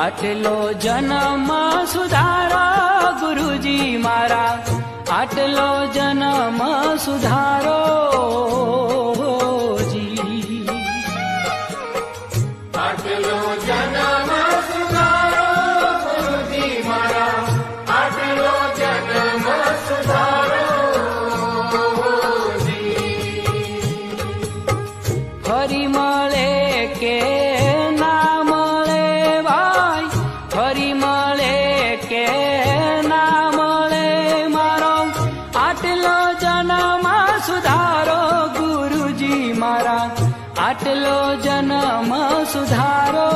આટલો જન્મ સુધારો ગુરુજી મારા, આટલો જન્મ સુધારો જી. આટલો જન્મ સુધારો ગુરુજી મારા, આટલો જન્મ સુધારો ફરી મળે કે ના મળે ભાઈ, ફરી મળે કે ના મળે મારો, આટલો જન્મ સુધારો ગુરુજી મારા, આટલો જન્મ સુધારો